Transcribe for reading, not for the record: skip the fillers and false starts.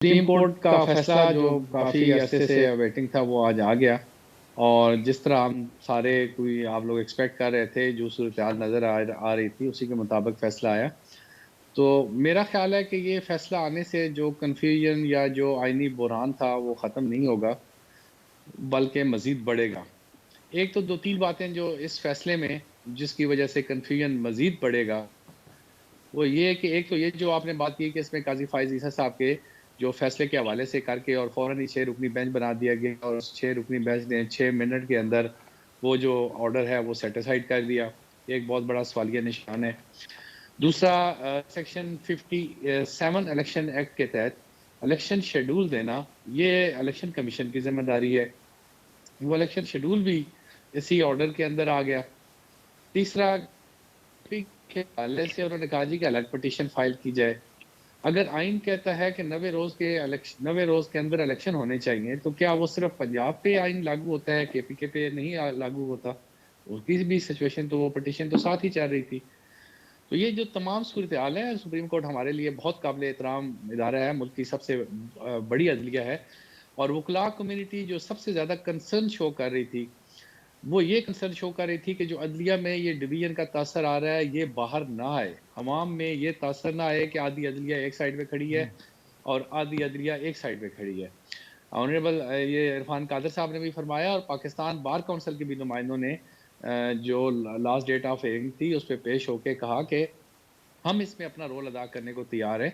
Supreme court का फैसला जो काफ़ी अरसे से वेटिंग था वो आज आ गया। और जिस तरह हम सारे कोई आप लोग एक्सपेक्ट कर रहे थे, जो सूरत-हाल नज़र आ रही थी, उसी के मुताबिक फैसला आया। तो मेरा ख़्याल है कि ये फैसला आने से जो कन्फ्यूजन या जो आईनी बुहरान था वो ख़त्म नहीं होगा, बल्कि मज़ीद बढ़ेगा। एक तो 2-3 बातें जो इस फैसले में जिसकी वज़ह से कन्फ्यूजन मज़ीद बढ़ेगा, वो ये है कि एक तो ये जो आपने बात की कि इसमें काज़ी फ़ाइज़ ईसा साहब के जो फ़ैसले के हवाले से करके और फ़ौरन ही 6 रुकनी बेंच बना दिया गया और उस 6 रुकनी बेंच ने 6 मिनट के अंदर वो जो ऑर्डर है वो सेटिस्फाइड कर दिया। ये एक बहुत बड़ा सवालिया निशान है। दूसरा सेक्शन 57 इलेक्शन एक्ट के तहत इलेक्शन शेड्यूल देना, ये इलेक्शन कमीशन की ज़िम्मेदारी है। वो इलेक्शन शेड्यूल भी इसी ऑर्डर के अंदर आ गया। तीसरा के हवाले से उन्होंने कहा जी कि अलग पिटीशन फाइल की जाए। अगर आइन कहता है कि 90 रोज़ के अंदर इलेक्शन होने चाहिए, तो क्या वो सिर्फ़ पंजाब पे आइन लागू होता है, केपीके पे नहीं लागू होता? उनकी भी सिचुएशन तो वो पिटीशन तो साथ ही चल रही थी। तो ये जो तमाम सूरत-हाल है, सुप्रीम कोर्ट हमारे लिए बहुत काबिल एहतराम इदारा है, मुल्क की सबसे बड़ी अदलिया है और वुकला कम्युनिटी जो सबसे ज़्यादा कंसर्न शो कर रही थी, वो ये कंसर्न शो कर रही थी कि जो अदलिया में ये डिवीज़न का तासर आ रहा है, ये बाहर ना आए। अवाम में ये तासर ना आए कि आधी अदलिया एक साइड पे खड़ी है और आधी अदलिया एक साइड पे खड़ी है। ऑनरेबल ये इरफान कादर साहब ने भी फरमाया और पाकिस्तान बार काउंसिल के भी नुमाइंदों ने जो लास्ट डेट ऑफ हियरिंग थी, उस पे पेश होके कहा कि हम इसमें अपना रोल अदा करने को तैयार हैं।